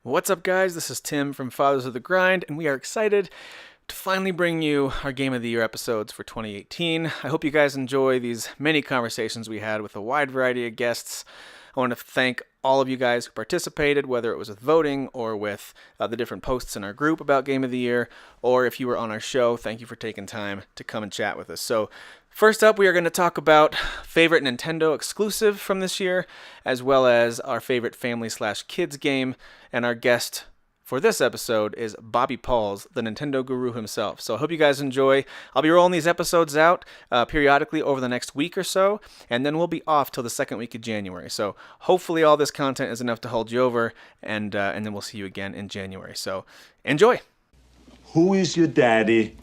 What's up, guys? This is Tim from Fathers of the Grind, and we are excited to finally bring you our Game of the Year episodes for 2018. I hope you guys enjoy these many conversations we had with a wide variety of guests. I want to thank all of you guys who participated, whether it was with voting or with the different posts in our group about Game of the Year, or if you were on our show, thank you for taking time to come and chat with us. So first up, we are going to talk about favorite Nintendo exclusive from this year, as well as our favorite family/kids game, and our guest for this episode is Bobby Pauls, the Nintendo guru himself. So I hope you guys enjoy. I'll be rolling these episodes out periodically over the next week or so, and then we'll be off till the second week of January. So hopefully all this content is enough to hold you over, and then we'll see you again in January. So enjoy. Who is your daddy?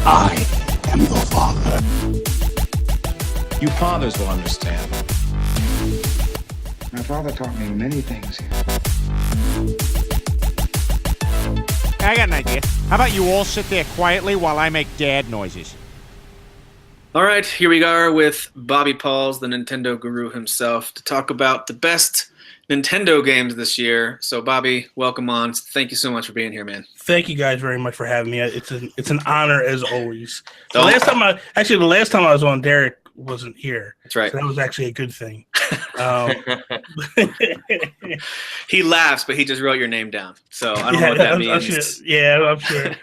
I am your father. You fathers will understand. My father taught me many things. I got an idea. How about you all sit there quietly while I make dad noises? All right, here we are with Bobby Pauls, the Nintendo guru himself, to talk about the best Nintendo games this year. So, Bobby, welcome on. Thank you so much for being here, man. Thank you guys very much for having me. It's an honor as always. The last time I was on, Derek wasn't here. That's right. So that was actually a good thing. He laughs, but he just wrote your name down. So I don't know what that means. I'm sure.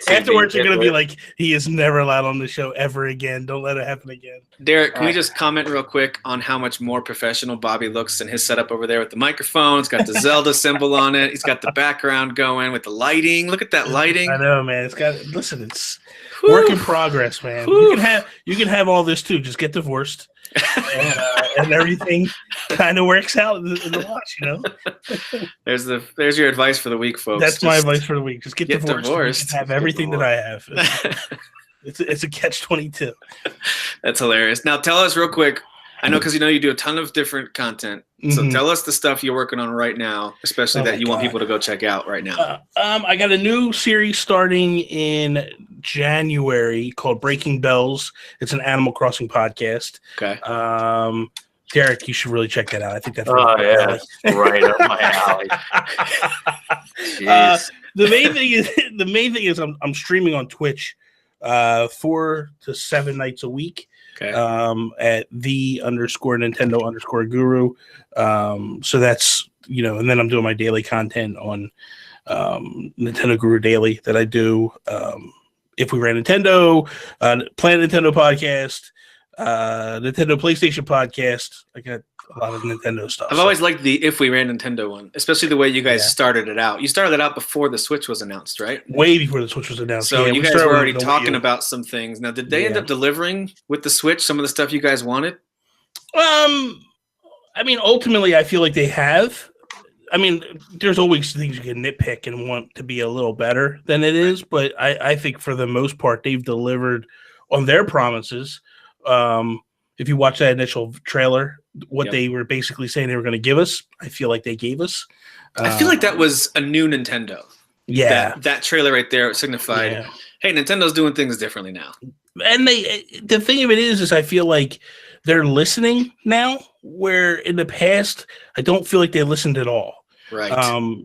Afterwards, you're going to be like, he is never allowed on the show ever again. Don't let it happen again. Derek, can we just comment real quick on how much more professional Bobby looks in his setup over there with the microphone? It's got the Zelda symbol on it. He's got the background going with the lighting. Look at that lighting. I know, man. It's work in progress, man. You can have all this too. Just get divorced. And everything kind of works out in the watch, you know. There's your advice for the week, folks. That's my advice for the week. Just get divorced. Have everything that I have. It's a catch-22. That's hilarious. Now tell us real quick. I know because you do a ton of different content. So tell us the stuff you're working on right now, especially that you want people to go check out right now. I got a new series starting in January called Breaking Bells. It's an Animal Crossing podcast. Okay. Derek, you should really check that out. I think that's right up my alley. Jeez. The main thing is I'm streaming on Twitch 4 to 7 nights a week. Okay. At _Nintendo_guru. So that's, and then I'm doing my daily content on Nintendo Guru Daily that I do. If We Ran Nintendo, Planet Nintendo podcast, Nintendo PlayStation podcast. I got a lot of Nintendo stuff. I've always liked the If We Ran Nintendo one, especially the way you guys started it out. You started it out before the Switch was announced, right? Way before the Switch was announced. So you guys were already talking about some things. Now, did they end up delivering with the Switch some of the stuff you guys wanted? Ultimately, I feel like they have. There's always things you can nitpick and want to be a little better than it is, but I think for the most part, they've delivered on their promises. If you watch that initial trailer, what they were basically saying they were going to give us, I feel like they gave us. I feel like that was a new Nintendo. Yeah. That trailer right there signified, hey, Nintendo's doing things differently now. And the thing of it is I feel like they're listening now, where in the past, I don't feel like they listened at all. Right.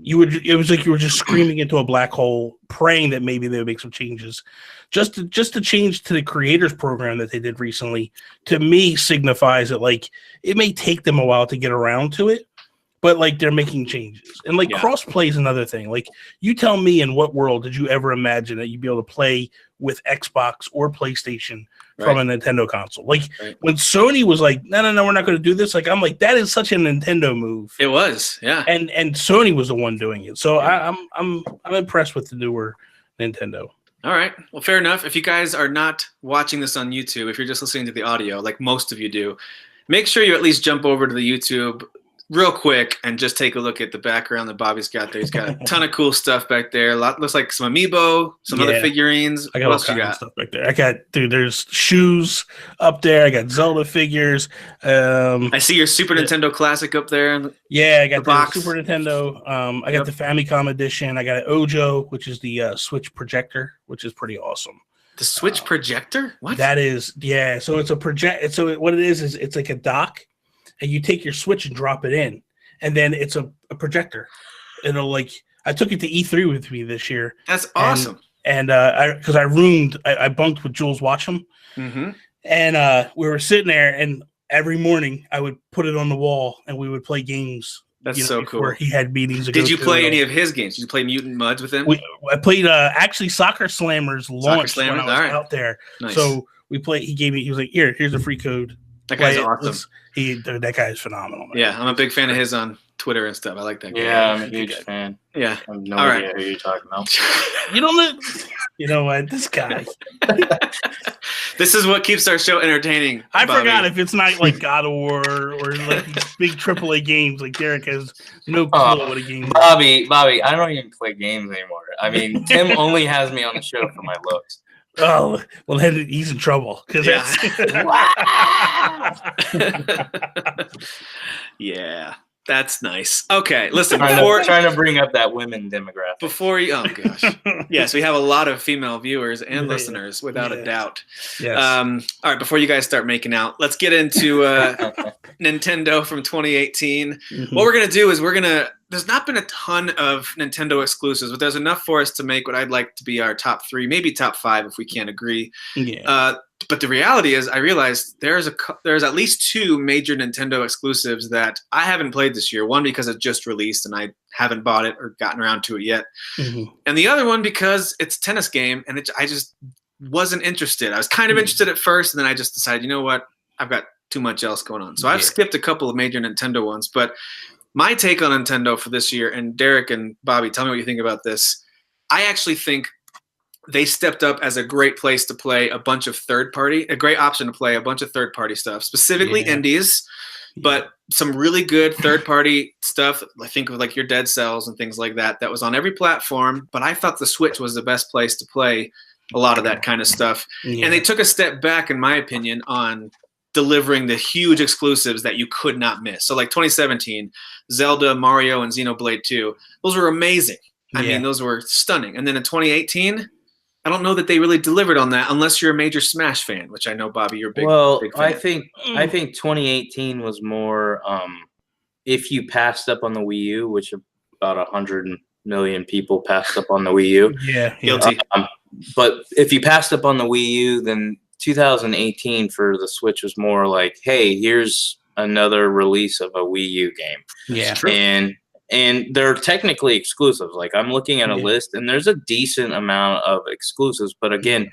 It was like you were just screaming into a black hole, praying that maybe they would make some changes. Just to change to the creators program that they did recently, to me signifies that it may take them a while to get around to it, but they're making changes. And cross-play is another thing. You tell me, in what world did you ever imagine that you'd be able to play with Xbox or PlayStation from a Nintendo console? When Sony was like, no, we're not going to do this. I'm like, that is such a Nintendo move. It was, yeah. And Sony was the one doing it. So I'm impressed with the newer Nintendo. All right. Well, fair enough. If you guys are not watching this on YouTube, if you're just listening to the audio, like most of you do, make sure you at least jump over to the YouTube real quick and just take a look at the background that Bobby's got there. He's got a ton of cool stuff back there. Looks like some amiibo, some other figurines. I got all kinds of stuff back there. I got, there's shoes up there. I got Zelda figures. I see your Super Nintendo Classic up there. Yeah, I got the Super Nintendo. I got the Famicom edition. I got an Ojo, which is the Switch projector, which is pretty awesome. The Switch projector? What? That is, yeah. So it's a project. So what it is it's like a dock. and you take your Switch and drop it in, and then it's a projector. It'll like I took it to E3 with me this year. That's awesome. And because I bunked with Jules Watcham, Mm-hmm. and we were sitting there, and every morning I would put it on the wall, and we would play games. That's so cool. Where he had meetings. Did you play any of his games? Did you play Mutant Mudds with him? I played actually Soccer Slammers launched when I was out there. Nice. So we played. He was like, here's a free code. That guy's awesome. That guy is phenomenal. Man. Yeah, I'm a big fan of his on Twitter and stuff. I like that guy. Yeah, I'm a huge fan. Yeah. I have no idea who you're talking about. You don't know. You know what? This guy. This is what keeps our show entertaining. I Bobby. forgot if it's not like God of War or like these big AAA games. Like Derek has no clue what a game is. Bobby, I don't even play games anymore. I mean, Tim only has me on the show for my looks. Oh, well, then he's in trouble. Yeah, that's nice. Okay, listen. Trying to bring up that women demographic. Before you, oh gosh, yes, we have a lot of female viewers and listeners, without a doubt. Yes. All right, before you guys start making out, let's get into Nintendo from 2018. Mm-hmm. What we're gonna do is there's not been a ton of Nintendo exclusives, but there's enough for us to make what I'd like to be our top 3, maybe top 5 if we can't agree. Yeah. But the reality is, I realized there's at least 2 major Nintendo exclusives that I haven't played this year. One because it just released and I haven't bought it or gotten around to it yet, and the other one because it's a tennis game and I just wasn't interested. I was kind of interested at first, and then I just decided, you know what, I've got too much else going on. So I've skipped a couple of major Nintendo ones, but my take on Nintendo for this year, and Derek and Bobby, tell me what you think about this. I actually think they stepped up as a great place to play a great option to play a bunch of third-party stuff, specifically indies, but some really good third-party stuff. I think of like your Dead Cells and things like that was on every platform, but I thought the Switch was the best place to play a lot of that kind of stuff. Yeah. And they took a step back, in my opinion, on delivering the huge exclusives that you could not miss. So like 2017, Zelda, Mario, and Xenoblade 2, those were amazing. I mean, those were stunning. And then in 2018, I don't know that they really delivered on that unless you're a major Smash fan, which I know, Bobby, you're a big fan. I think 2018 was more if you passed up on the Wii U, which about 100 million people passed up on the Wii U. Yeah. Guilty. But if you passed up on the Wii U, then 2018 for the Switch was more like, hey, here's another release of a Wii U game. Yeah. And they're technically exclusives. Like I'm looking at a list, and there's a decent amount of exclusives. But again,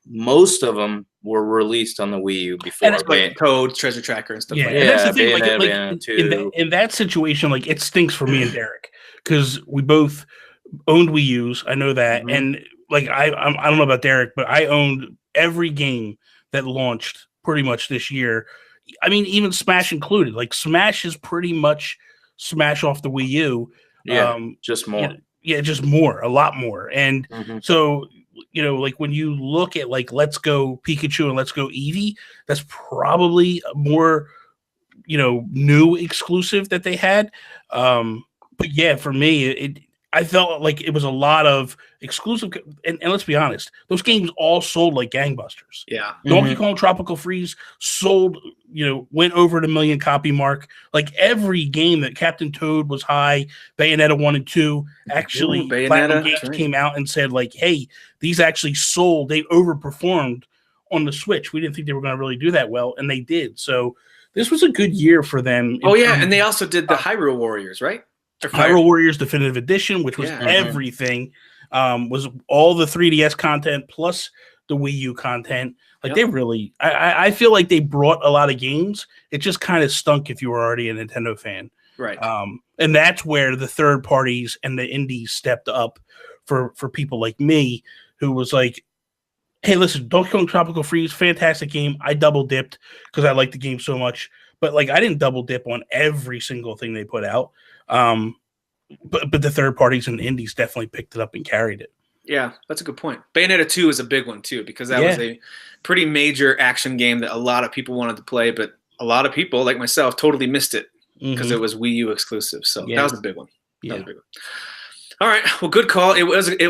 most of them were released on the Wii U before. And it's like Toad, Treasure Tracker, and stuff like that. And that's the thing. In that situation, like it stinks for me and Derek because we both owned Wii U's. I know that, and like I don't know about Derek, but I owned every game that launched pretty much this year. I mean, even Smash included. Like Smash is pretty much Smash off the Wii U. Just more. Just more, a lot more. And so, like when you look at like Let's Go Pikachu and Let's Go Eevee, that's probably a more, new exclusive that they had. But yeah, for me, I felt like it was a lot of exclusive, and let's be honest, those games all sold like gangbusters. Yeah. Donkey Kong Tropical Freeze sold, went over the 1 million copy mark. Like every game that Captain Toad was high, Bayonetta 1 and 2, actually Platinum Games came out and said like, hey, these actually sold. They overperformed on the Switch. We didn't think they were going to really do that well, and they did. So this was a good year for them. Oh, yeah, and they also did the Hyrule Warriors, right? Hyrule Warriors Definitive Edition, which was everything, was all the 3DS content plus the Wii U content. Like they really, I feel like they brought a lot of games. It just kind of stunk if you were already a Nintendo fan, right? And that's where the third parties and the indies stepped up for people like me, who was like, "Hey, listen, Donkey Kong Tropical Freeze, fantastic game. I double dipped because I like the game so much, but like I didn't double dip on every single thing they put out." But the third parties and the indies definitely picked it up and carried it. Yeah, that's a good point. Bayonetta 2 is a big one too, because that was a pretty major action game that a lot of people wanted to play, but a lot of people, like myself, totally missed it because it was Wii U exclusive. So that was a big one. That was a big one. All right, well, good call. It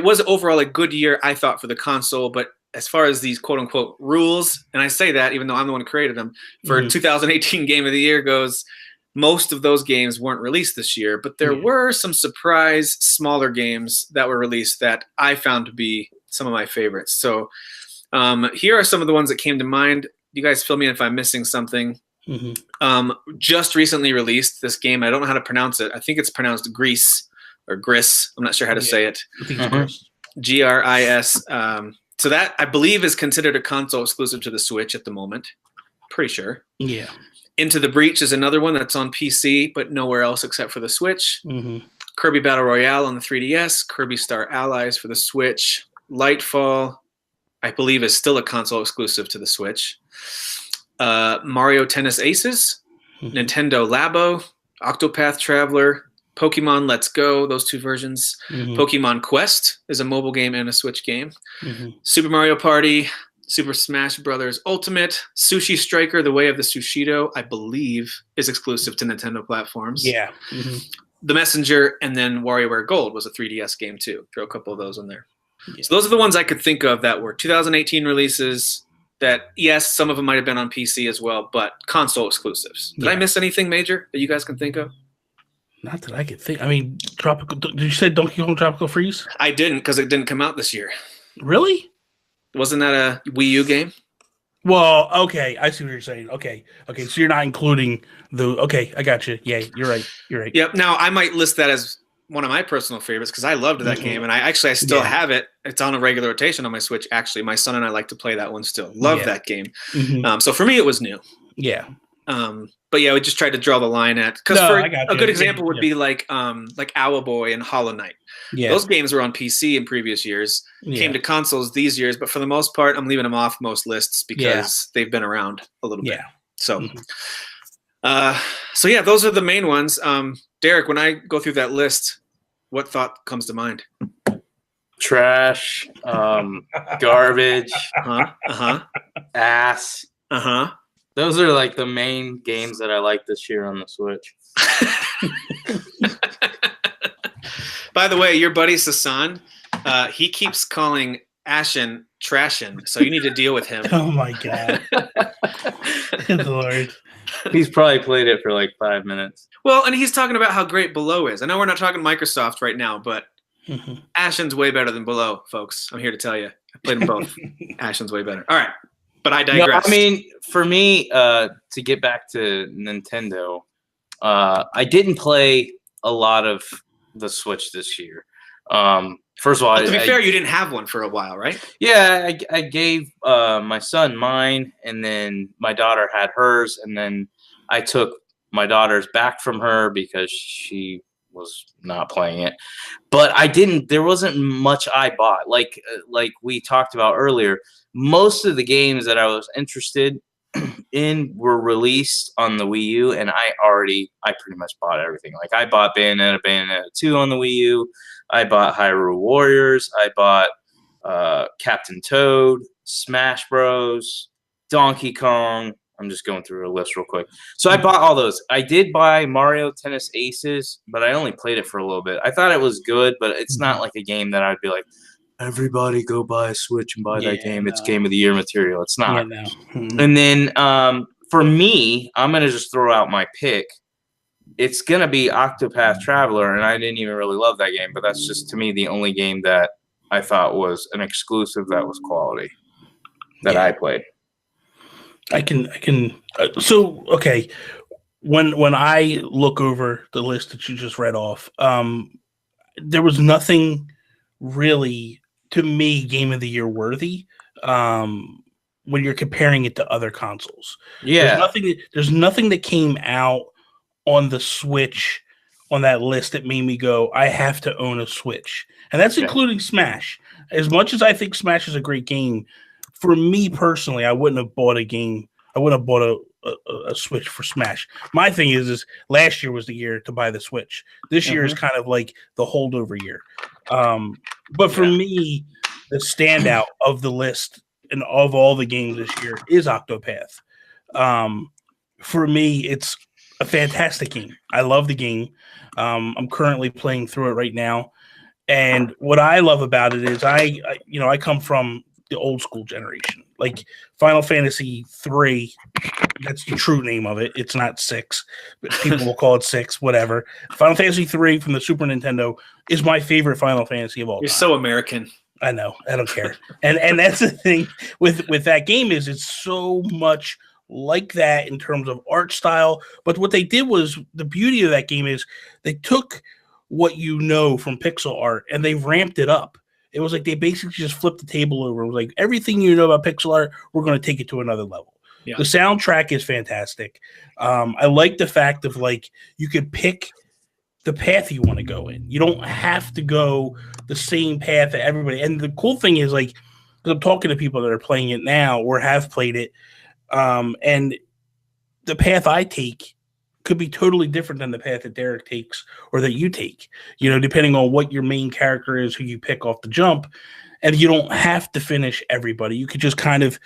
was overall a good year, I thought, for the console, but as far as these quote unquote rules, and I say that even though I'm the one who created them, for 2018 Game of the Year goes, most of those games weren't released this year, but there were some surprise smaller games that were released that I found to be some of my favorites. So here are some of the ones that came to mind. You guys fill me in if I'm missing something. Just recently released this game. I don't know how to pronounce it. I think it's pronounced Grease or Gris. I'm not sure how to say it. I think it's Gris. Gris. So that I believe is considered a console exclusive to the Switch at the moment. Pretty sure. Yeah. Into the Breach is another one that's on PC, but nowhere else except for the Switch. Kirby Battle Royale on the 3DS. Kirby Star Allies for the Switch. Lightfall, I believe, is still a console exclusive to the Switch. Mario Tennis Aces. Nintendo Labo. Octopath Traveler. Pokemon Let's Go, those two versions. Pokemon Quest is a mobile game and a Switch game. Super Mario Party. Super Smash Brothers Ultimate, Sushi Striker: The Way of the Sushido, I believe, is exclusive to Nintendo platforms. Yeah. The Messenger, and then WarioWare Gold was a 3DS game too. Throw a couple of those in there. So those are the ones I could think of that were 2018 releases that, yes, some of them might have been on PC as well, but console exclusives. Did I miss anything major that you guys can think of? Not that I could think. I mean, did you say Donkey Kong Tropical Freeze? I didn't, because it didn't come out this year. Really? Wasn't that a Wii U game? Well, okay, I see what you're saying. Okay, so you're not including the. Okay, I got you. Yeah, you're right. Yep. Now I might list that as one of my personal favorites because I loved that game, and I still have it. It's on a regular rotation on my Switch. Actually, my son and I like to play that one still. Love that game. So for me, it was new. Yeah. But yeah, we just tried to draw the line at because a good example would be like Owlboy and Hollow Knight. Yeah. Those games were on PC in previous years, came to consoles these years, but for the most part, I'm leaving them off most lists because they've been around a little bit. So, so yeah, those are the main ones. Derek, when I go through that list, what thought comes to mind? Trash, garbage, ass. Those are like the main games that I like this year on the Switch. By the way, your buddy Sasan, he keeps calling Ashen Trashin, so you need to deal with him. Oh my god. Good Lord. He's probably played it for like 5 minutes. Well, and he's talking about how great Below is. I know we're not talking Microsoft right now, but Ashen's way better than Below, folks. I'm here to tell you. I played them both. Ashen's way better. All right. But I digress. No, I mean, for me, to get back to Nintendo, I didn't play a lot of the Switch this year. First of all, to be fair, you didn't have one for a while, right? Yeah, I gave my son mine, and then my daughter had hers, and then I took my daughter's back from her because she was not playing it. But I didn't. There wasn't much I bought. Like we talked about earlier, most of the games that I was interested in were released on the Wii U, and I pretty much bought everything. Like I bought Bayonetta 2 on the Wii U. I bought Hyrule Warriors. I bought Captain Toad, Smash Bros, Donkey Kong. I'm just going through a list real quick. So I bought all those. I did buy Mario Tennis Aces, but I only played it for a little bit. I thought it was good, but it's not like a game that I'd be like, everybody go buy a Switch and buy that game. It's Game of the Year material. It's not. And then for me, I'm going to just throw out my pick. It's going to be Octopath Traveler, and I didn't even really love that game, but that's just, to me, the only game that I thought was an exclusive that was quality that I played. So, okay, when I look over the list that you just read off, there was nothing really, to me, Game of the Year worthy when you're comparing it to other consoles. Yeah. There's nothing that came out on the Switch on that list that made me go, I have to own a Switch. And that's including Smash. As much as I think Smash is a great game, for me personally, I wouldn't have bought a game. I wouldn't have bought a Switch for Smash. My thing is last year was the year to buy the Switch. This year is kind of like the holdover year. But for me, the standout of the list and of all the games this year is Octopath. For me, it's a fantastic game. I love the game. I'm currently playing through it right now. And what I love about it is I come from the old school generation. Like Final Fantasy 3, that's the true name of it. It's not 6, but people will call it 6, whatever. Final Fantasy 3 from the Super Nintendo is my favorite Final Fantasy of all You're time. so American. I know. I don't care. and that's the thing with that game is it's so much like that in terms of art style. But what they did was, the beauty of that game is they took what you know from pixel art and they ramped it up. It was like they basically just flipped the table over. It was like, everything you know about pixel art, we're going to take it to another level. Yeah. The soundtrack is fantastic. I like the fact of like you could pick the path you want to go in. You don't have to go the same path that everybody. And the cool thing is, like, 'cause I'm talking to people that are playing it now or have played it, and the path I take could be totally different than the path that Derek takes or that you take, you know, depending on what your main character is, who you pick off the jump. And you don't have to finish everybody. You could just kind of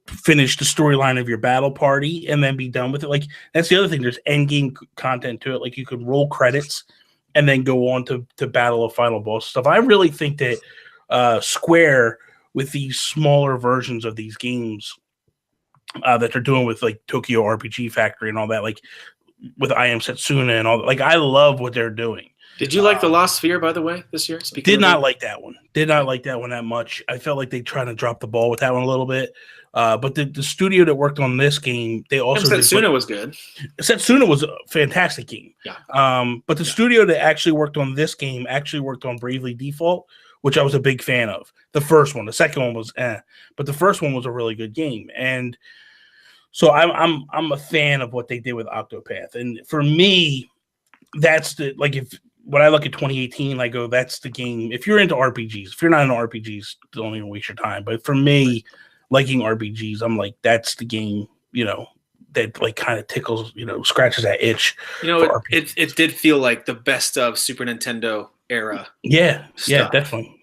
finish the storyline of your battle party and then be done with it. Like, that's the other thing. There's end game content to it. Like, you could roll credits and then go on to battle a final boss stuff. I really think that Square, with these smaller versions of these games that they're doing with like Tokyo RPG Factory and all that, like with I Am Setsuna and all that, like, I love what they're doing. Did you like the Lost Sphere, by the way, this year? Did not like that one. Did not like that one that much. I felt like they tried to drop the ball with that one a little bit. But the studio that worked on this game, they also Setsuna was good. Setsuna was a fantastic game. Yeah. But the studio that actually worked on this game actually worked on Bravely Default, which I was a big fan of. The first one, the second one was but the first one was a really good game. And so I'm a fan of what they did with Octopath. And for me, that's the, like, if when I look at 2018, I go, that's the game. If you're into RPGs, if you're not into RPGs, don't even waste your time. But for me, liking RPGs, I'm like, that's the game, you know, that like kind of tickles, you know, scratches that itch. You know, it did feel like the best of Super Nintendo era. Yeah, stuff. yeah,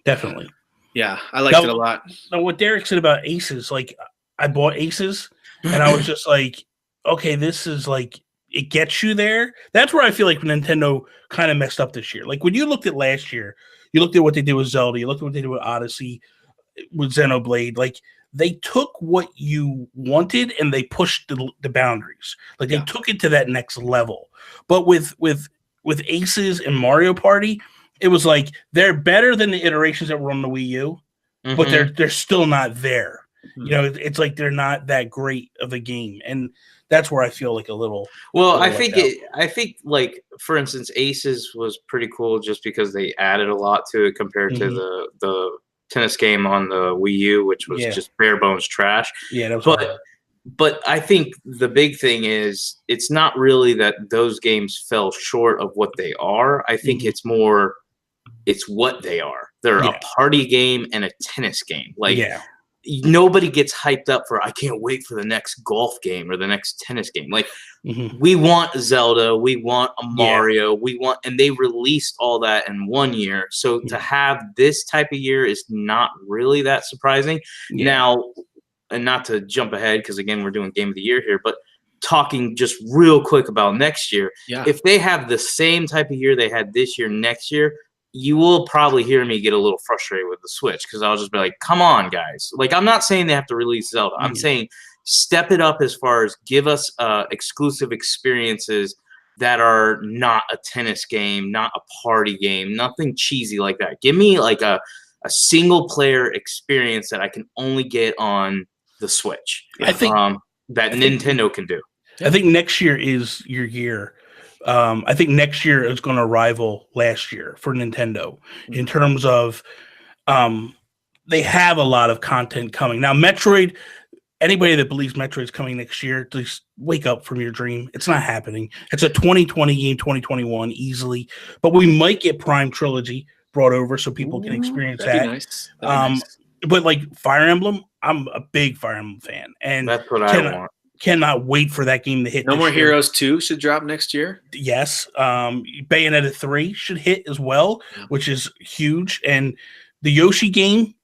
definitely. Yeah, I liked it a lot. Now, what Derek said about Aces, like, I bought Aces, and I was just like, okay, this is like, it gets you there. That's where I feel like Nintendo kind of messed up this year. Like, when you looked at last year, you looked at what they did with Zelda, you looked at what they did with Odyssey, with Xenoblade, like, they took what you wanted and they pushed the boundaries. Like, they took it to that next level. But with Aces and Mario Party, it was like, they're better than the iterations that were on the Wii U, but they're still not there. You know, it's like they're not that great of a game, and that's where I feel like a little. Well, I think like, for instance, Aces was pretty cool just because they added a lot to it compared to the tennis game on the Wii U, which was just bare bones trash. Yeah, that was but I think the big thing is, it's not really that those games fell short of what they are. I think it's more, it's what they are. They're a party game and a tennis game. Like, nobody gets hyped up for, I can't wait for the next golf game or the next tennis game. Like, we want Zelda, we want a Mario, and they released all that in 1 year. So to have this type of year is not really that surprising. Now, and not to jump ahead, because again, we're doing game of the year here, but talking just real quick about next year, if they have the same type of year they had this year, next year, you will probably hear me get a little frustrated with the Switch, because I'll just be like, come on, guys. Like, I'm not saying they have to release Zelda. I'm saying step it up as far as give us exclusive experiences that are not a tennis game, not a party game, nothing cheesy like that. Give me like a single player experience that I can only get on the Switch. I think that Nintendo can do. I think next year is your year. I think next year is going to rival last year for Nintendo in terms of they have a lot of content coming. Now, Metroid, anybody that believes Metroid's coming next year, just wake up from your dream. It's not happening. It's a 2020 game, 2021 easily, but we might get Prime Trilogy brought over so people can experience that. Nice. Nice. But like Fire Emblem, I'm a big Fire Emblem fan, and that's what I want. Cannot wait for that game to hit. No More Heroes 2 should drop next year. Yes. Bayonetta 3 should hit as well, which is huge. And the Yoshi game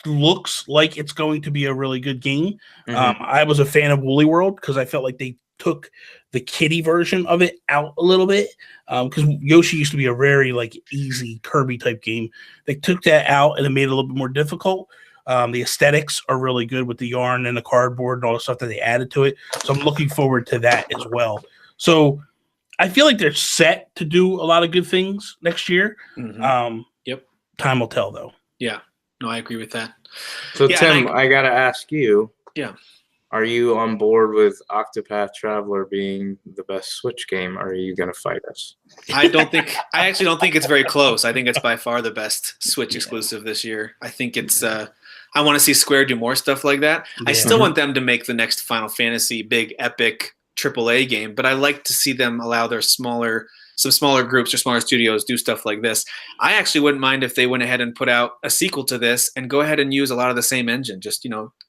looks like it's going to be a really good game. I was a fan of Woolly World because I felt like they took the kiddie version of it out a little bit, because Yoshi used to be a very like easy Kirby type game. They took that out and it made it a little bit more difficult. The aesthetics are really good with the yarn and the cardboard and all the stuff that they added to it. So I'm looking forward to that as well. So I feel like they're set to do a lot of good things next year. Yep. Time will tell, though. Yeah. No, I agree with that. So Yeah, Tim, I gotta ask you. Yeah. Are you on board with Octopath Traveler being the best Switch game, or are you gonna fight us? I actually don't think it's very close. I think it's by far the best Switch exclusive this year. I think it's I want to see Square do more stuff like that. I still want them to make the next Final Fantasy big epic AAA game, but I like to see them allow their smaller groups or smaller studios do stuff like this. I actually wouldn't mind if they went ahead and put out a sequel to this and go ahead and use a lot of the same engine. Just,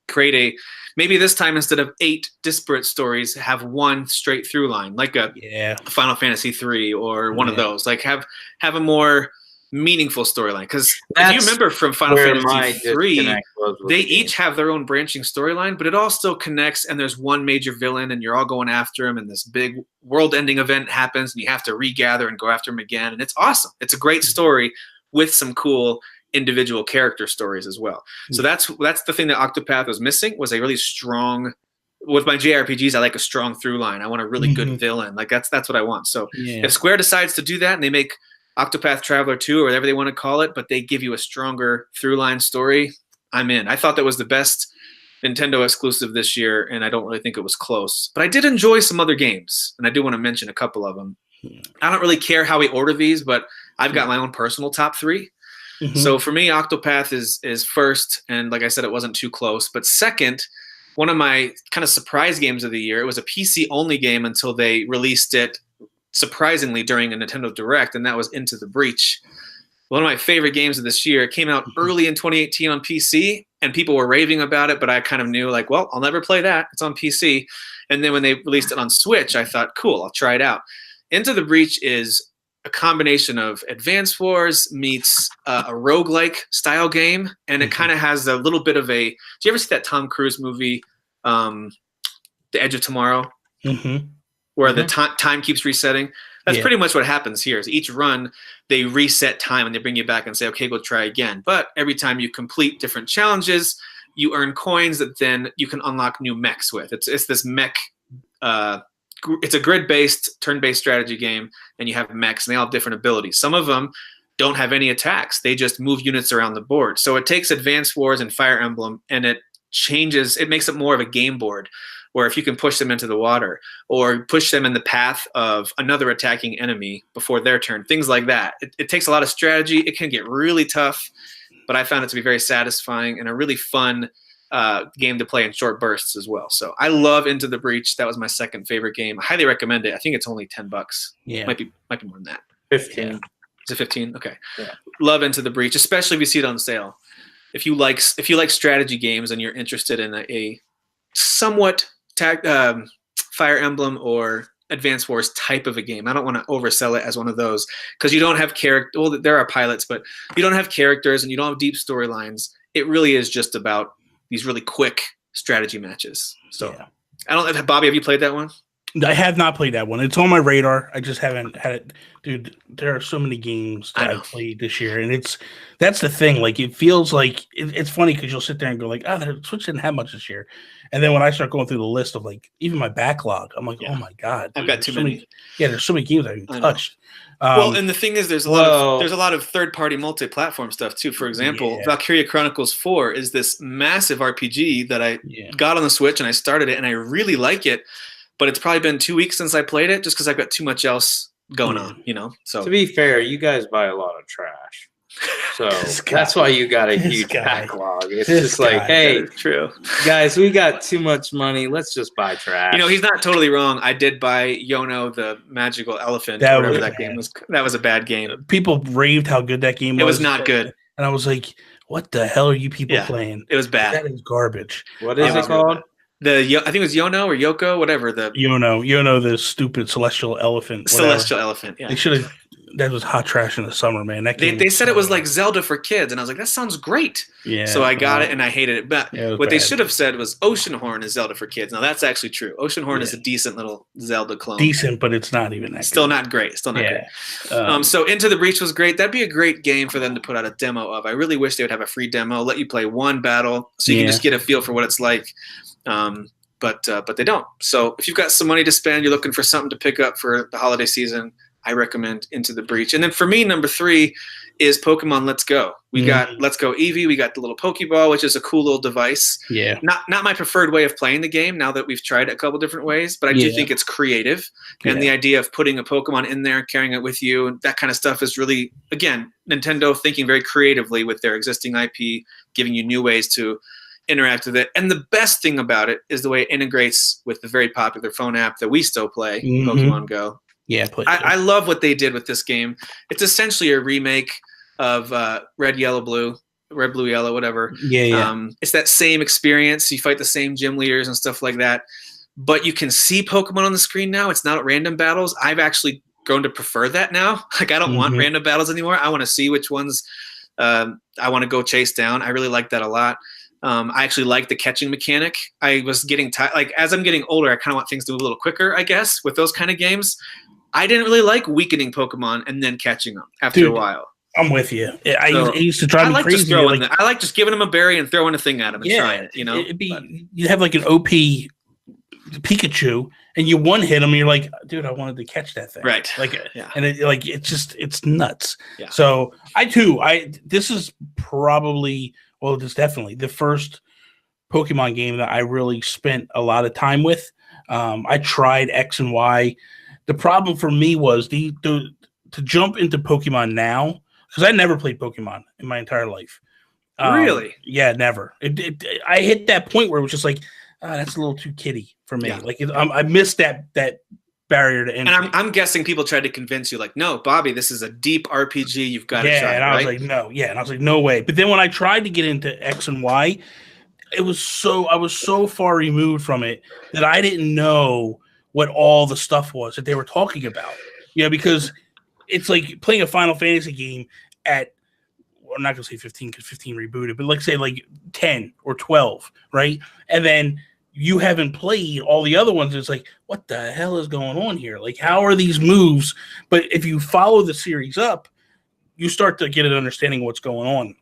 create maybe this time instead of 8 disparate stories, have one straight through line, like a Final Fantasy 3 or one of those. Like have a more meaningful storyline, because if you remember from Final Fantasy 3, they each have their own branching storyline, but it all still connects, and there's one major villain and you're all going after him, and this big world-ending event happens and you have to regather and go after him again, and it's awesome. It's a great story with some cool individual character stories as well. So that's the thing that Octopath was missing, was a really strong. With my JRPGs, I like a strong through line. I want a really good villain. Like that's what I want. So if Square decides to do that and they make Octopath Traveler 2 or whatever they want to call it, but they give you a stronger through line story, I'm in. I thought that was the best Nintendo exclusive this year, and I don't really think it was close. But I did enjoy some other games, and I do want to mention a couple of them. I don't really care how we order these, but I've got my own personal top 3. So for me, Octopath is first, and like I said, it wasn't too close. But second, one of my kind of surprise games of the year, it was a PC-only game until they released it surprisingly during a Nintendo Direct, and that was Into the Breach. One of my favorite games of this year. It came out early in 2018 on PC, and people were raving about it, but I kind of knew, like, well, I'll never play that. It's on PC. And then when they released it on Switch, I thought, cool, I'll try it out. Into the Breach is a combination of Advance Wars meets a roguelike style game, and it kind of has a little bit of a. Do you ever see that Tom Cruise movie, The Edge of Tomorrow, where the time keeps resetting? That's pretty much what happens here. Is each run they reset time and they bring you back and say, okay, go try again. But every time you complete different challenges, you earn coins that then you can unlock new mechs with. It's this mech. It's a grid-based, turn-based strategy game, and you have mechs, and they all have different abilities. Some of them don't have any attacks. They just move units around the board. So it takes Advance Wars and Fire Emblem, and it makes it more of a game board, where if you can push them into the water or push them in the path of another attacking enemy before their turn, things like that. It takes a lot of strategy. It can get really tough, but I found it to be very satisfying and a really fun game to play in short bursts as well. So I love Into the Breach. That was my second favorite game. I highly recommend it. I think it's only $10. Yeah, might be more than that. 15. Yeah. Is it 15? Okay. Yeah. Love Into the Breach, especially if you see it on sale. If you like strategy games and you're interested in a somewhat Fire Emblem or Advance Wars type of a game. I don't want to oversell it as one of those, because you don't have character. Well, there are pilots, but you don't have characters and you don't have deep storylines. It really is just about these really quick strategy matches. So I don't know. Bobby, have you played that one? I have not played that one. It's on my radar. I just haven't had it. Dude, there are so many games that I've played this year, and that's the thing. Like, it feels like it's funny because you'll sit there and go like, the Switch didn't have much this year. And then when I start going through the list of like even my backlog, I'm like, oh my god, I've got too many. There's so many games I haven't touched. Well, and the thing is, there's a lot of third-party multi-platform stuff too. For example, Valkyria Chronicles 4 is this massive RPG that I got on the Switch, and I started it, and I really like it. But it's probably been 2 weeks since I played it, just because I've got too much else going on, So to be fair, you guys buy a lot of trash, so that's why you got a huge backlog. It's just like, hey, true guys, we got too much money. Let's just buy trash. He's not totally wrong. I did buy Yono the Magical Elephant. That game was. That was a bad game. People raved how good that game was. It was not good, and I was like, "What the hell are you people playing?" It was bad. That is garbage. What is it called? I think it was Yono or Yoko, whatever. Yono, the stupid celestial elephant. Celestial elephant. Yeah. They should that was hot trash in the summer, man. That game They was said so it was bad. like Zelda for kids, and I was like, that sounds great. Yeah. So I got it, and I hated it. But Yeah, it was what they bad. should have said was Oceanhorn is Zelda for kids. Now that's actually true. Oceanhorn is a decent little Zelda clone. Decent, but it's not even that Still good. not great. Still not great. Yeah. So Into the Breach was great. That'd be a great game for them to put out a demo of. I really wish they would have a free demo, let you play one battle, so you can just get a feel for what it's like. But they don't. So if you've got some money to spend, you're looking for something to pick up for the holiday season, I recommend Into the Breach. And then for me, number 3 is Pokemon Let's Go. We got Let's Go Eevee. We got the little Pokeball, which is a cool little device. Yeah. Not my preferred way of playing the game now that we've tried it a couple different ways, but I do think it's creative. And the idea of putting a Pokemon in there, carrying it with you, and that kind of stuff is really, again, Nintendo thinking very creatively with their existing IP, giving you new ways to interact with it. And the best thing about it is the way it integrates with the very popular phone app that we still play, Pokemon Go. Yeah, I love what they did with this game. It's essentially a remake of Red, Blue, Yellow, whatever. Yeah. It's that same experience. You fight the same gym leaders and stuff like that. But you can see Pokemon on the screen now. It's not random battles. I've actually grown to prefer that now. Like, I don't want random battles anymore. I want to see which ones I want to go chase down. I really like that a lot. I actually like the catching mechanic. I was getting tired. Like, as I'm getting older, I kind of want things to move a little quicker, I guess, with those kind of games. I didn't really like weakening Pokemon and then catching them after a while. I'm with you. I used to drive me crazy. I like just giving them a berry and throwing a thing at them and trying it. You know, you have like an OP Pikachu, and you one hit him, and you're like, dude, I wanted to catch that thing, right? Like, and it's nuts. Yeah. So this is probably, well, it's definitely the first Pokemon game that I really spent a lot of time with. I tried X and Y. The problem for me was to jump into Pokemon now, because I never played Pokemon in my entire life. Really? Yeah, never. I hit that point where it was just like, that's a little too kiddie for me. Yeah. Like, I missed that barrier to entry. And I'm guessing people tried to convince you, like, no, Bobby, this is a deep RPG. You've got to try. And I was like, no. Yeah, and I was like, no way. But then when I tried to get into X and Y, I was so far removed from it that I didn't know what all the stuff was that they were talking about. Yeah, because it's like playing a Final Fantasy game at, well, I'm not going to say 15 because 15 rebooted, but let's say like 10 or 12, right? And then you haven't played all the other ones. It's like, what the hell is going on here? Like, how are these moves? But if you follow the series up, you start to get an understanding of what's going on.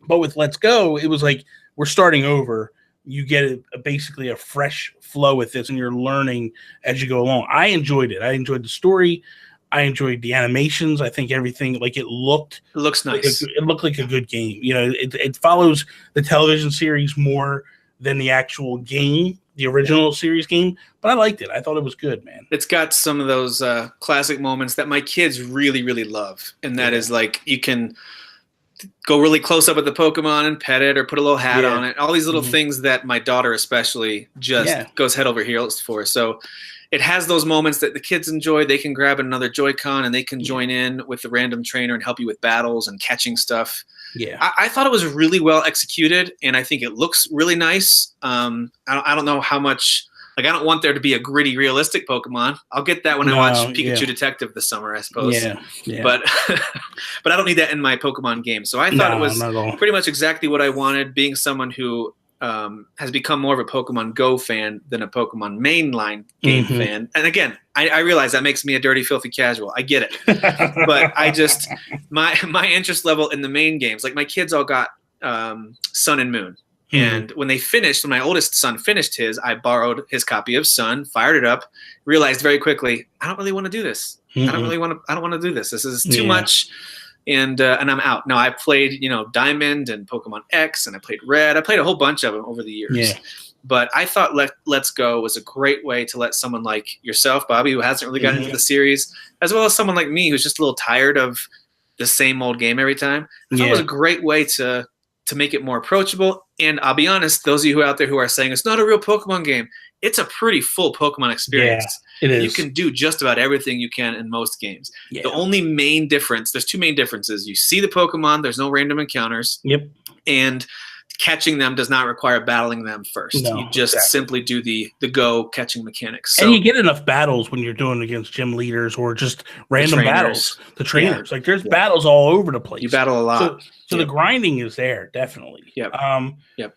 But with Let's Go, it was like, we're starting over. You get basically a fresh flow with this, and you're learning as you go along. I enjoyed it. I enjoyed the story. I enjoyed the animations. I think everything, like, it looks nice. It looked like a good game. You know, it follows the television series more than the actual game, the original series game. But I liked it. I thought it was good, man. It's got some of those classic moments that my kids really, really love. And that is like, you can go really close up with the Pokemon and pet it or put a little hat on it. All these little things that my daughter especially just goes head over heels for. So it has those moments that the kids enjoy. They can grab another Joy-Con and they can join in with the random trainer and help you with battles and catching stuff. Yeah. I thought it was really well executed, and I think it looks really nice. I don't know how much. Like, I don't want there to be a gritty, realistic Pokemon. I'll get that when I watch Pikachu Detective this summer, I suppose. Yeah. But but I don't need that in my Pokemon game. So I thought it was pretty much exactly what I wanted, being someone who has become more of a Pokemon Go fan than a Pokemon mainline game fan. And again, I realize that makes me a dirty, filthy casual. I get it. But I just, my interest level in the main games, like my kids all got Sun and Moon. And when my oldest son finished his, I borrowed his copy of Sun, fired it up, realized very quickly, I don't really want to do this. I don't want to do this. This is too much. And I'm out. Now, I played, Diamond and Pokemon X, and I played Red. I played a whole bunch of them over the years. Yeah. But I thought Let's Go was a great way to let someone like yourself, Bobby, who hasn't really gotten into the series, as well as someone like me who's just a little tired of the same old game every time. I thought it was a great way to make it more approachable. And I'll be honest, those of you out there who are saying it's not a real Pokemon game, it's a pretty full Pokemon experience. Yeah, it is. You can do just about everything you can in most games. Yeah. The only main difference, there's two main differences. You see the Pokemon, there's no random encounters. Yep. And catching them does not require battling them first. No, You just simply do the go catching mechanics. So, and you get enough battles when you're doing against gym leaders or just random battles. The trainers, like there's battles all over the place. You battle a lot. So the grinding is there, definitely. Yep. Yep.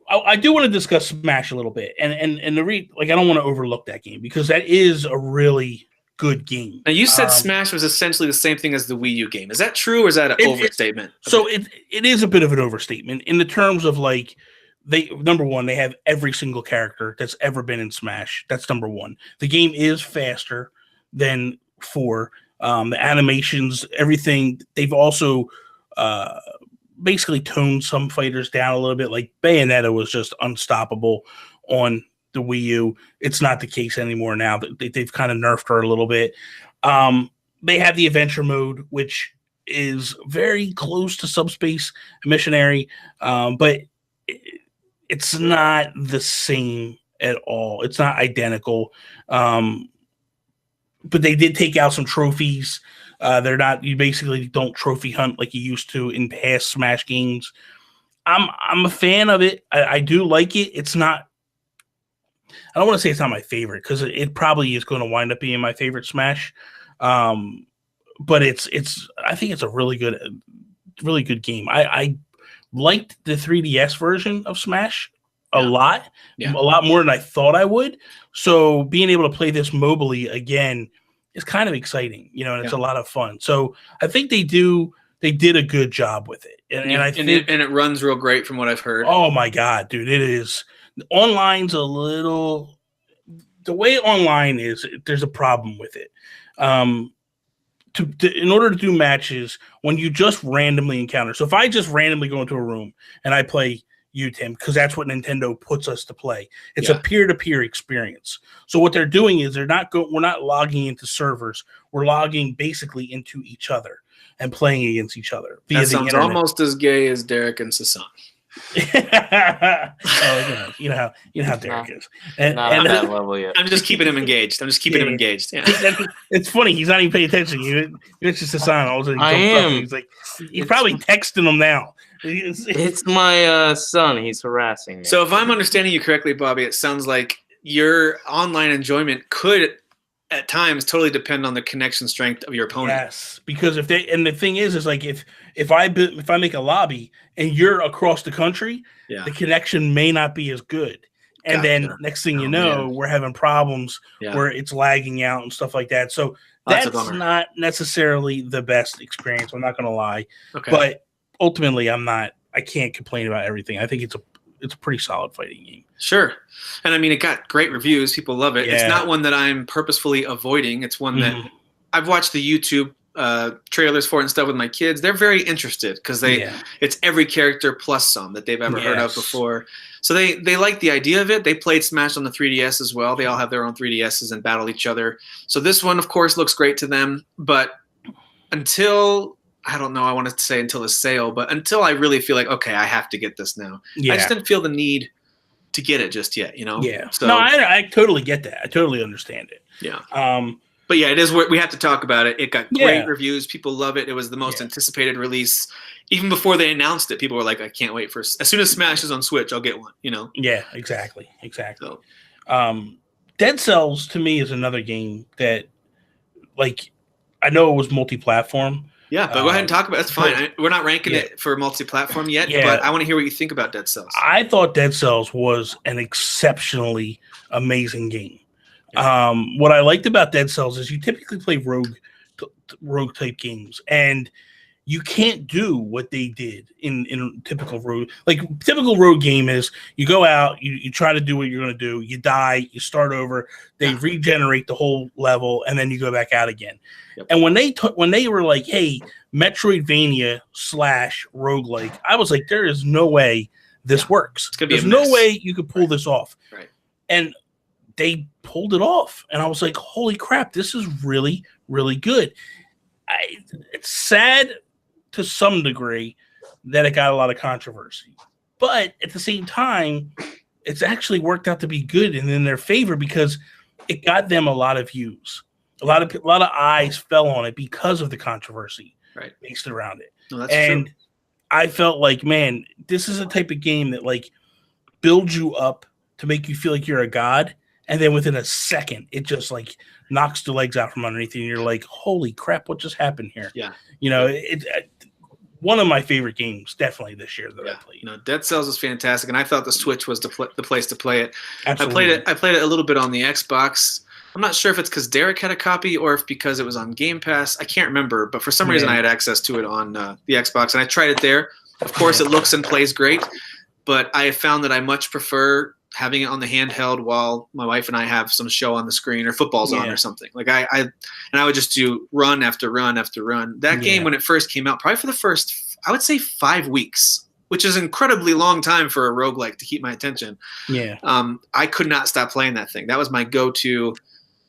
I do want to discuss Smash a little bit, and I don't want to overlook that game because that is a really good game. Now you said Smash was essentially the same thing as the Wii U game. Is that true, or is that an overstatement? So it is a bit of an overstatement in the terms of like number one, they have every single character that's ever been in Smash. That's number one. The game is faster than 4. The animations, everything. They've also basically toned some fighters down a little bit. Like Bayonetta was just unstoppable on the Wii U. It's not the case anymore now. They've kind of nerfed her a little bit. They have the adventure mode, which is very close to Subspace Missionary, but it's not the same at all. It's not identical. But they did take out some trophies. You basically don't trophy hunt like you used to in past Smash games. I'm a fan of it. I do like it. It's not, I don't want to say it's not my favorite because it probably is going to wind up being my favorite Smash. But I think it's a really good game. I liked the 3DS version of Smash a lot more than I thought I would. So being able to play this mobily again is kind of exciting, and it's a lot of fun. So I think they did a good job with it. And it runs real great from what I've heard. Oh my God, dude, it is. Online's a little, the way online is, there's a problem with it. In order to do matches, when you just randomly encounter, so if I just randomly go into a room and I play you, Tim, because that's what Nintendo puts us to play. It's a peer-to-peer experience. So what they're doing is we're not logging into servers. We're logging basically into each other and playing against each other. That sounds almost as gay as Derek and Sasan. You know how Derek is. Not on that level yet. I'm just keeping him engaged. Him engaged. Yeah. It's funny. He's not even paying attention. It's just Sasan. All of a sudden, I am. He's like, he's probably texting him now. It's my son. He's harassing me. So if I'm understanding you correctly, Bobby, it sounds like your online enjoyment could at times totally depend on the connection strength of your opponent. Yes, because the thing is like if I make a lobby and you're across the country, the connection may not be as good. And then next thing you know, we're having problems where it's lagging out and stuff like that. So that's not necessarily the best experience. I'm not going to lie. Okay. But ultimately, I can't complain about everything. I think it's a pretty solid fighting game. Sure. And I mean, it got great reviews. People love it. Yeah. It's not one that I'm purposefully avoiding. It's one that I've watched the YouTube trailers for it and stuff with my kids. They're very interested because it's every character plus some that they've ever heard of before. So they like the idea of it. They played Smash on the 3DS as well. They all have their own 3DSs and battle each other. So this one, of course, looks great to them. But until, I don't know, I want to say until the sale, but until I really feel like, okay, I have to get this now. Yeah. I just didn't feel the need to get it just yet, Yeah. So, no, I totally get that. I totally understand it. Yeah. But yeah, it is. We have to talk about it. It got great reviews. People love it. It was the most anticipated release. Even before they announced it, people were like, I can't wait for. As soon as Smash is on Switch, I'll get one. Yeah, exactly. So. Dead Cells to me is another game that, like, I know it was multi-platform. Yeah, but go ahead and talk about it. That's fine. We're not ranking it for multi-platform yet, but I want to hear what you think about Dead Cells. I thought Dead Cells was an exceptionally amazing game. Yeah. What I liked about Dead Cells is you typically play rogue type games, and you can't do what they did in typical rogue. Like, typical rogue game is you go out, you try to do what you're going to do, you die, you start over, they regenerate the whole level, and then you go back out again. Yep. And when they were like, hey, Metroidvania / roguelike, I was like, there is no way this works. There's no way you could pull this off. Right. And they pulled it off. And I was like, holy crap, this is really, really good. It's sad to some degree that it got a lot of controversy. But at the same time, it's actually worked out to be good and in their favor because it got them a lot of views. A lot of eyes fell on it because of the controversy based around it. No, that's true. I felt like, man, this is a type of game that like builds you up to make you feel like you're a god, and then within a second, it just like knocks the legs out from underneath you, and you're like, holy crap, what just happened here? Yeah. One of my favorite games, definitely this year that I played. Dead Cells is fantastic, and I thought the Switch was the place to play it. Absolutely. I played it a little bit on the Xbox. I'm not sure if it's because Derek had a copy or if because it was on Game Pass. I can't remember, but for some reason I had access to it on the Xbox, and I tried it there. Of course, it looks and plays great, but I have found that I much prefer having it on the handheld while my wife and I have some show on the screen or football's on or something. Like I would just do run after run after run. That game, when it first came out, probably for the first, I would say 5 weeks, which is an incredibly long time for a roguelike to keep my attention. Yeah. I could not stop playing that thing. That was my go-to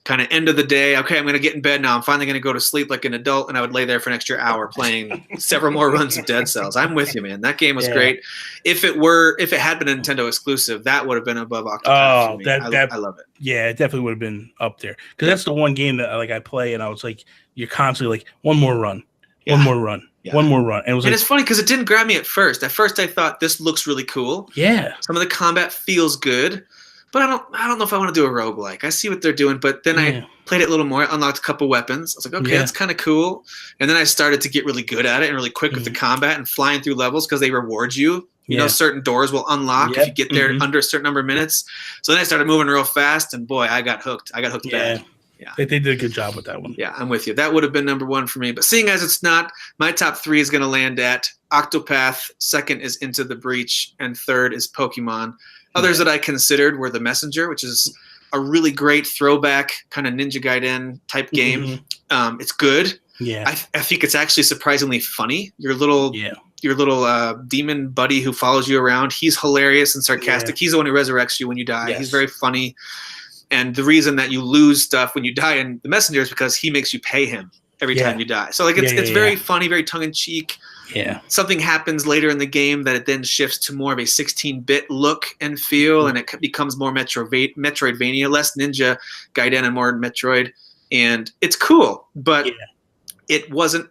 kind of end of the day. Okay, I'm going to get in bed now. I'm finally going to go to sleep like an adult, and I would lay there for an extra hour playing several more runs of Dead Cells. I'm with you, man. That game was great. If it had been a Nintendo exclusive, that would have been above Octopath for me. I love it. Yeah, it definitely would have been up there because that's the one game that like I play, and I was like, you're constantly like one more run, one more run. One more run. And it's funny because it didn't grab me at first. At first, I thought this looks really cool. Yeah. Some of the combat feels good, but I don't know if I want to do a roguelike. I see what they're doing, but then I played it a little more. I unlocked a couple weapons. I was like, okay, that's kind of cool. And then I started to get really good at it and really quick with the combat and flying through levels because they reward you. You know, certain doors will unlock if you get there under a certain number of minutes. So then I started moving real fast, and boy, I got hooked. I got hooked bad. Yeah, they did a good job with that one. Yeah, I'm with you. That would have been number one for me. But seeing as it's not, my top 3 is going to land at Octopath, second is Into the Breach, and third is Pokemon. Others that I considered were The Messenger, which is a really great throwback kind of Ninja Gaiden type game. It's good. Yeah, I think it's actually surprisingly funny. Your little demon buddy who follows you around, he's hilarious and sarcastic. He's the one who resurrects you when you die. He's very funny. And the reason that you lose stuff when you die in The Messenger is because he makes you pay him every time you die. So like it's very funny, very tongue-in-cheek. Yeah. Something happens later in the game that it then shifts to more of a 16-bit look and feel, and it becomes more Metroidvania, less Ninja Gaiden and more Metroid. And it's cool, but it wasn't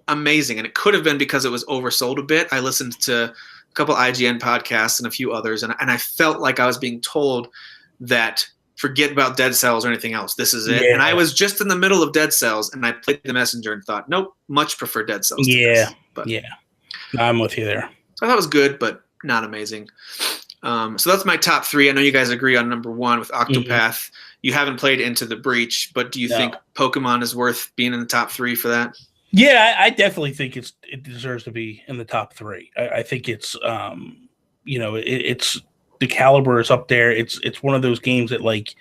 amazing. And it could have been because it was oversold a bit. I listened to a couple IGN podcasts and a few others, and I felt like I was being told that forget about Dead Cells or anything else. This is it. And I was just in the middle of Dead Cells, and I played The Messenger and thought, nope, much prefer Dead Cells. I'm with you there. So I thought it was good, but not amazing. So that's my top 3. I know you guys agree on number 1 with Octopath. You haven't played Into the Breach, but do you think Pokemon is worth being in the top 3 for that? Yeah, I definitely think it deserves to be in the top 3. I think it's it's the caliber is up there. It's one of those games that like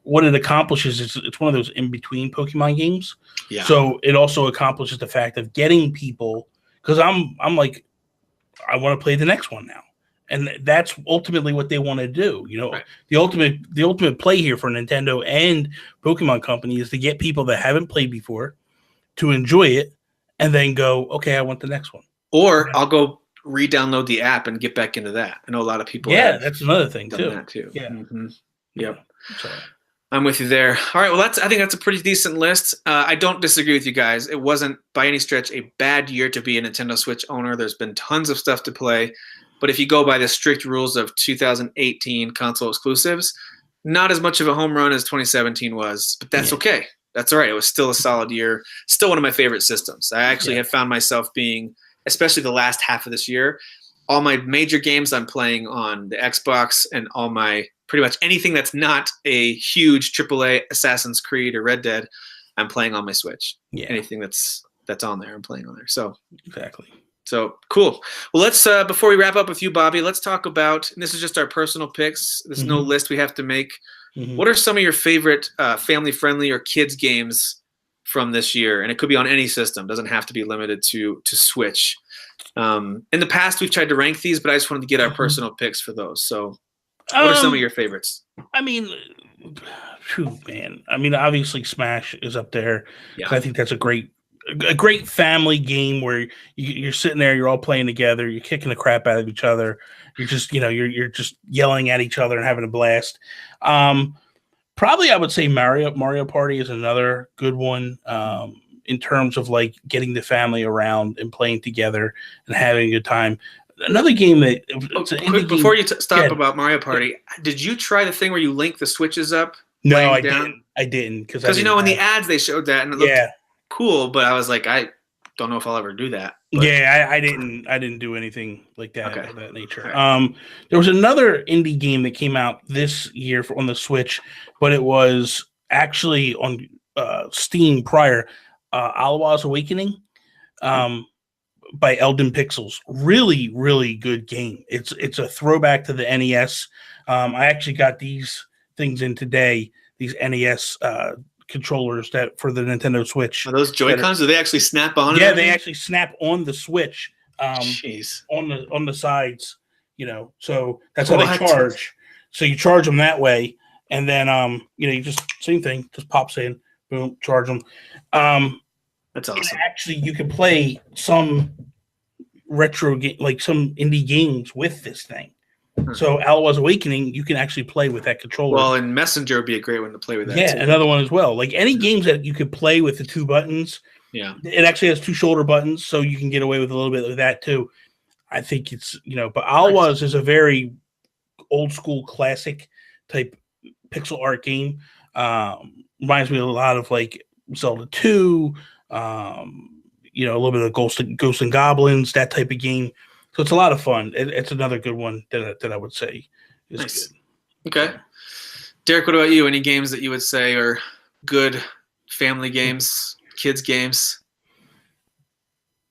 what it accomplishes is it's one of those in between Pokemon games. Yeah. So it also accomplishes the fact of getting people because I'm like I want to play the next one now, and that's ultimately what they want to do. You know, the ultimate play here for Nintendo and Pokemon Company is to get people that haven't played before to enjoy it, and then go, okay, I want the next one. Or I'll go re-download the app and get back into that. I know a lot of people. Yeah, that's another thing too. That too. Yeah. Yep. So. I'm with you there. All right. Well, I think that's a pretty decent list. I don't disagree with you guys. It wasn't by any stretch a bad year to be a Nintendo Switch owner. There's been tons of stuff to play, but if you go by the strict rules of 2018 console exclusives, not as much of a home run as 2017 was. But that's okay. That's all right. It was still a solid year. Still one of my favorite systems. I actually have found myself being, especially the last half of this year, all my major games I'm playing on the Xbox, and all my pretty much anything that's not a huge AAA Assassin's Creed or Red Dead, I'm playing on my Switch. Yeah. Anything that's on there, I'm playing on there. So exactly. So cool. Well, let's before we wrap up with you, Bobby, let's talk about, and this is just our personal picks. There's no list we have to make. What are some of your favorite family-friendly or kids games from this year? And it could be on any system. Doesn't have to be limited to Switch. In the past, we've tried to rank these, but I just wanted to get our personal picks for those. So what are some of your favorites? I mean, man. I mean, obviously Smash is up there. Yeah. I think that's a great family game where you're sitting there, you're all playing together, you're kicking the crap out of each other. You're just, you're just yelling at each other and having a blast. Probably I would say Mario Party is another good one. in terms of like getting the family around and playing together and having a good time. Another game that it's an indie Before game. you stop about Mario Party, did you try the thing where you link the switches up? No, I down? didn't because in the ads they showed that and it looked cool, but I was like, I don't know if I'll ever do that. But. Yeah, I didn't do anything like that of that nature. Right. There was another indie game that came out this year on the Switch, but it was actually on Steam prior. Alawa's Awakening by Elden Pixels. Really, really good game. It's a throwback to the NES. I actually got these things in today, these NES controllers that for the Nintendo Switch. Are those Joy-Cons? Do they actually snap on? Yeah, they actually snap on the Switch. Jeez. On the sides, so that's how they charge. So you charge them that way, and then you just same thing, just pops in, boom, charge them. That's awesome. Actually, you can play some retro game, like some indie games with this thing. So Alawa's Awakening, you can actually play with that controller. Well, and Messenger would be a great one to play with that. Yeah, too. another one as well. Like any games that you could play with the two buttons. Yeah. It actually has two shoulder buttons, so you can get away with a little bit of that too. I think it's, but Alawa's is a very old school classic type pixel art game. Reminds me a lot of like Zelda 2, a little bit of Ghosts and Goblins, that type of game. So it's a lot of fun. It's another good one that I would say is nice. Good. Okay. Derek, what about you? Any games that you would say are good family games, kids games?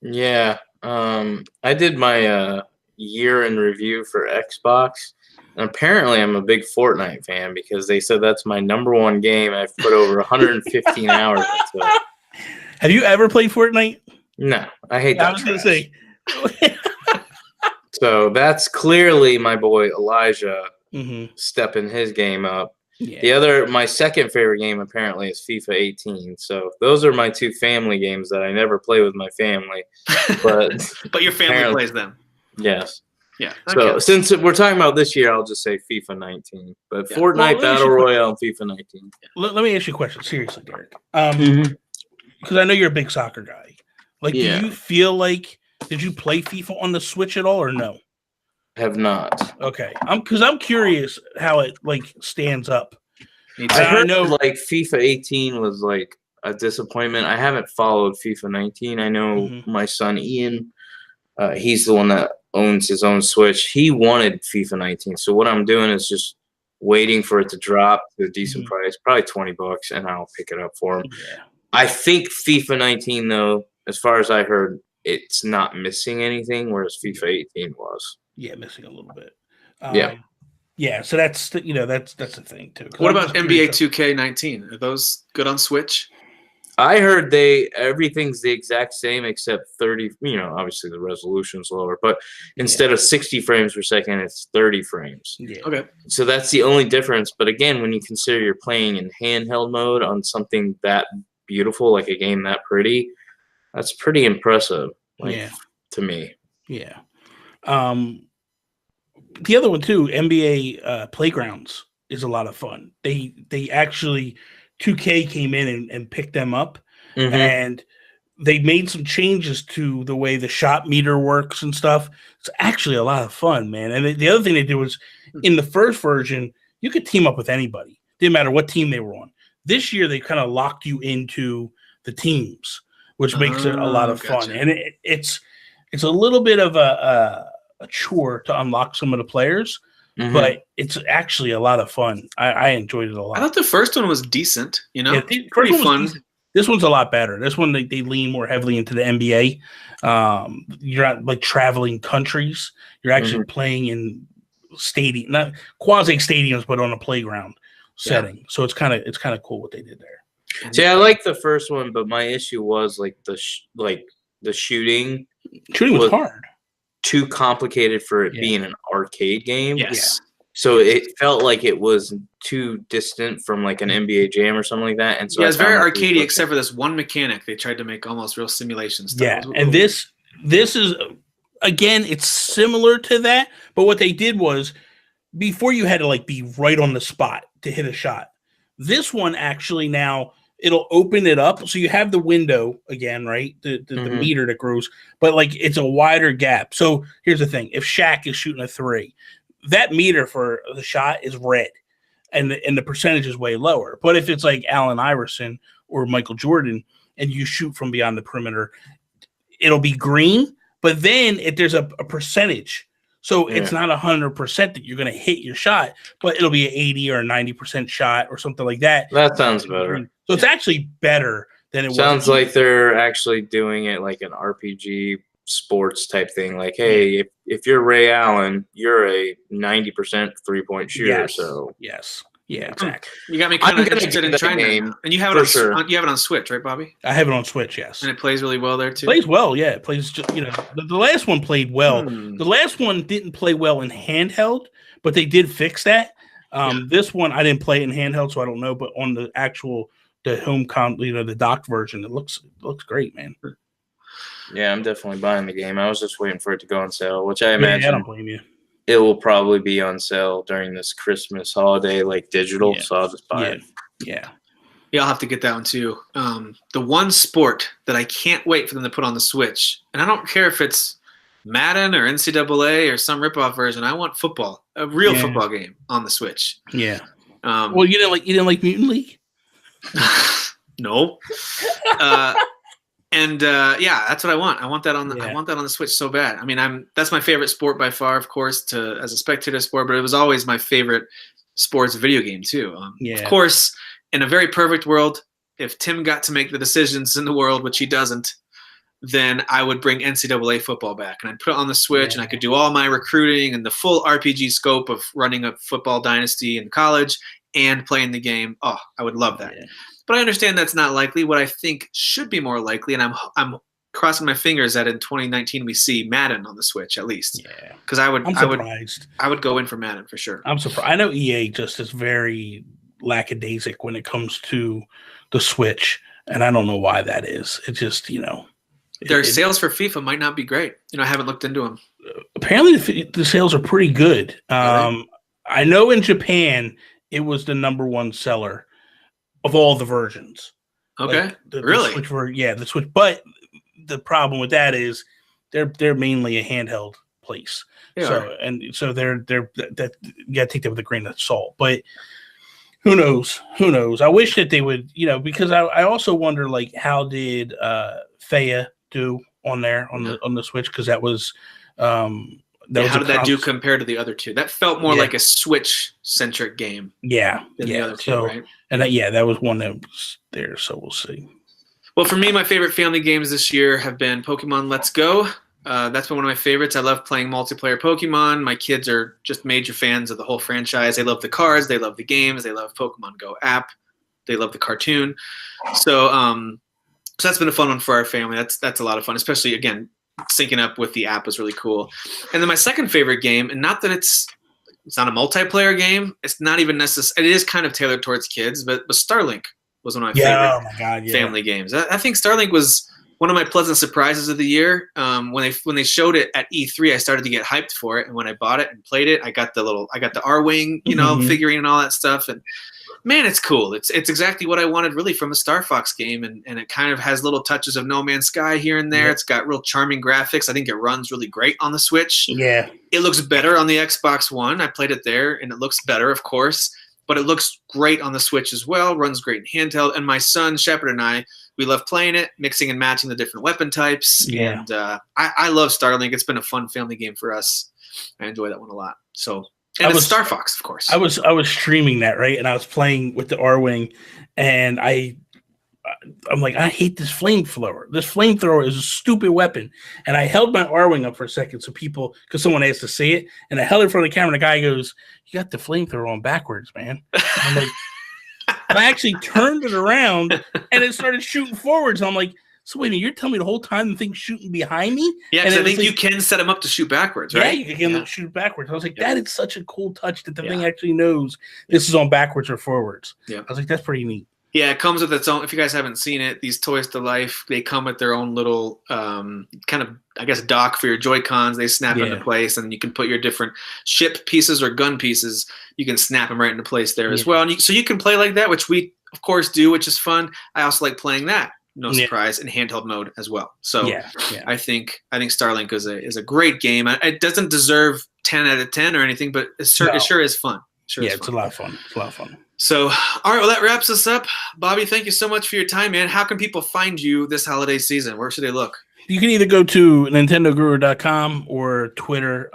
Yeah. I did my year in review for Xbox. And apparently I'm a big Fortnite fan because they said that's my number one game. I've put over 115 hours into it. Have you ever played Fortnite? No, I hate that. I was going to say. So that's clearly my boy Elijah stepping his game up. Yeah. My second favorite game apparently is FIFA 18. So those are my two family games that I never play with my family. But but your family plays them. Yes. Yeah. So since we're talking about this year, I'll just say FIFA 19. But Fortnite Battle Royale and FIFA 19. Let me ask you a question, seriously, Derek. Because I know you're a big soccer guy. Like, do you feel like did you play FIFA on the Switch at all or no? Have not. Okay. I'm curious how it like stands up. I heard like FIFA 18 was like a disappointment. I haven't followed FIFA 19. I know my son Ian, he's the one that owns his own Switch. He wanted FIFA 19. So what I'm doing is just waiting for it to drop to a decent price, probably $20, and I'll pick it up for him. Yeah. I think FIFA 19 though, as far as I heard, it's not missing anything, whereas FIFA 18 was. Yeah, missing a little bit. Yeah. So that's that's the thing too. What about NBA 2K19? Are those good on Switch? I heard everything's the exact same except 30. Obviously the resolution's lower, but instead of 60 frames per second, it's 30 frames. Yeah. Okay. So that's the only difference. But again, when you consider you're playing in handheld mode on something that beautiful, like a game that pretty, that's pretty impressive. To me. Yeah. The other one too, NBA Playgrounds is a lot of fun. They actually 2K came in and picked them up, and they made some changes to the way the shot meter works and stuff. It's actually a lot of fun, man. And the other thing they did was in the first version, you could team up with anybody. Didn't matter what team they were on. This year, they kind of locked you into the teams, which makes it a lot of fun. And it's a little bit of a chore to unlock some of the players, but it's actually a lot of fun. I enjoyed it a lot. I thought the first one was decent. Yeah, pretty fun. This one's a lot better. This one they lean more heavily into the NBA. You're not like traveling countries. You're actually playing in stadium, not quasi stadiums, but on a playground setting. So it's kind of cool what they did there. See, I like the first one, but my issue was like the shooting. Shooting was hard. Too complicated for it being an arcade game. Yes. So it felt like it was too distant from like an NBA Jam or something like that. And so it's very arcadey, except for this one mechanic. They tried to make almost real simulation stuff. Yeah, and this is again, it's similar to that, but what they did was before you had to like be right on the spot to hit a shot. This one actually now it'll open it up. So you have the window again, right? The meter that grows, but like it's a wider gap. So here's the thing. If Shaq is shooting a 3, that meter for the shot is red and the percentage is way lower. But if it's like Allen Iverson or Michael Jordan and you shoot from beyond the perimeter, it'll be green. But then if there's a percentage, so it's not 100% that you're going to hit your shot, but it'll be an 80 or a 90% shot or something like that. That sounds better. So it's actually better than it was. Sounds like they're actually doing it like an RPG sports type thing. Like, hey, if you're Ray Allen, you're a 90% 3-point shooter. Yes. So yes. Yeah, exactly. You got me kind of interested in trying game, and you have it on you have it on Switch, right, Bobby? I have it on Switch, yes. And it plays really well there too. Plays well, yeah. It plays just, the last one played well. The last one didn't play well in handheld, but they did fix that. This one I didn't play it in handheld, so I don't know. But on the actual the docked version, it looks great, man. Yeah, I'm definitely buying the game. I was just waiting for it to go on sale, which I imagine I don't blame you. it will probably be on sale during this Christmas holiday, like digital. Yeah. So I'll just buy it. Yeah. Yeah, I'll have to get that one too. The one sport that I can't wait for them to put on the Switch, and I don't care if it's Madden or NCAA or some ripoff version. I want football, a real football game on the Switch. Yeah. Well, you didn't like Mutant League? No. And that's what I want. I want that on the Switch so bad. I mean, that's my favorite sport by far, of course, as a spectator sport, but it was always my favorite sports video game too. Of course, in a very perfect world, if Tim got to make the decisions in the world, which he doesn't, then I would bring NCAA football back and I'd put it on the Switch and I could do all my recruiting and the full RPG scope of running a football dynasty in college and playing the game. Oh, I would love that. Yeah. But I understand that's not likely. What I think should be more likely, and I'm crossing my fingers that in 2019 we see Madden on the Switch at least. Yeah, because I'm surprised. I would go in for Madden for sure. I'm surprised. I know EA just is very lackadaisic when it comes to the Switch, and I don't know why that is. It just their sales for FIFA might not be great. I haven't looked into them. Apparently, the sales are pretty good. I know in Japan it was the #1 seller of all the versions. Okay. Like the really? The Switch. But the problem with that is they're mainly a handheld place. So they're that you gotta take that with a grain of salt. But who knows? I wish that they would, because I also wonder like how did Faya do on there on the Switch, because that was how did that do compared to the other two? That felt more like a Switch-centric game. Yeah. Than the other two, right? And that was one that was there, so we'll see. Well, for me, my favorite family games this year have been Pokemon Let's Go. That's been one of my favorites. I love playing multiplayer Pokemon. My kids are just major fans of the whole franchise. They love the cards. They love the games. They love Pokemon Go app. They love the cartoon. So that's been a fun one for our family. That's a lot of fun, especially, again, syncing up with the app was really cool. And then my second favorite game, and not that it's not a multiplayer game. It's not even necessary. It is kind of tailored towards kids, but Starlink was one of my favorite family games. I think Starlink was one of my pleasant surprises of the year. When they showed it at E3, I started to get hyped for it, and when I bought it and played it, I got the R-Wing, figurine and all that stuff, and man, it's cool. It's exactly what I wanted really from a Star Fox game, and it kind of has little touches of No Man's Sky here and there. Yeah. It's got real charming graphics. I think it runs really great on the Switch. Yeah. It looks better on the Xbox One. I played it there, and it looks better, of course, but it looks great on the Switch as well. Runs great in handheld, and my son, Shepard, and I, we love playing it, mixing and matching the different weapon types, and I love Starlink. It's been a fun family game for us. I enjoy that one a lot. So. And it's Star Fox, of course. I was streaming that, right? And I was playing with the R-Wing, and I'm like, I hate this flamethrower. This flamethrower is a stupid weapon. And I held my R-Wing up for a second because someone asked to see it, and I held it in front of the camera, and the guy goes, "You got the flamethrower on backwards, man." I'm like, and I actually turned it around, and it started shooting forwards. And I'm like, so wait a minute, you're telling me the whole time the thing's shooting behind me? Yeah, because I think you can set them up to shoot backwards, right? Yeah, you can shoot backwards. I was like, that is such a cool touch that the thing actually knows this is on backwards or forwards. Yeah. I was like, that's pretty neat. Yeah, it comes with its own. If you guys haven't seen it, these Toys to Life, they come with their own little kind of, I guess, dock for your Joy-Cons. They snap into place, and you can put your different ship pieces or gun pieces. You can snap them right into place there as well. And so you can play like that, which we of course, do, which is fun. I also like playing that, no Yeah. surprise, in handheld mode as well. So Yeah. I think Starlink is a great game. It doesn't deserve 10 out of 10 or anything, but it sure is fun. It's a lot of fun. It's a lot of fun. So, all right, well, that wraps us up. Bobby, thank you so much for your time, man. How can people find you this holiday season? Where should they look? You can either go to nintendoguru.com or Twitter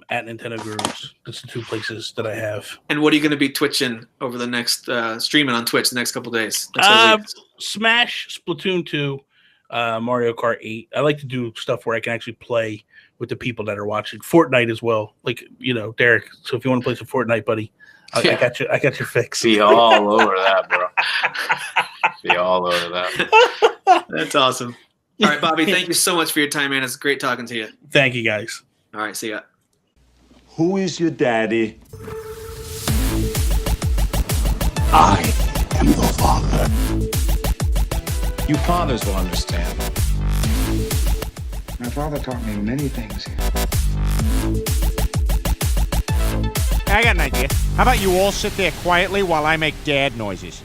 at Nintendo Gurus. That's the two places that I have. And what are you going to be twitching over the next streaming on Twitch the next couple days? Next couple weeks? Smash, Splatoon 2, Mario Kart 8. I like to do stuff where I can actually play with the people that are watching. Fortnite as well. Like, Derek. So if you want to play some Fortnite, buddy, I got your fix. Be all over that, bro. Be all over that. That's awesome. All right, Bobby, thank you so much for your time, man. It's great talking to you. Thank you, guys. All right, see ya. Who is your daddy? I am your father. You fathers will understand. My father taught me many things. I got an idea. How about you all sit there quietly while I make dad noises?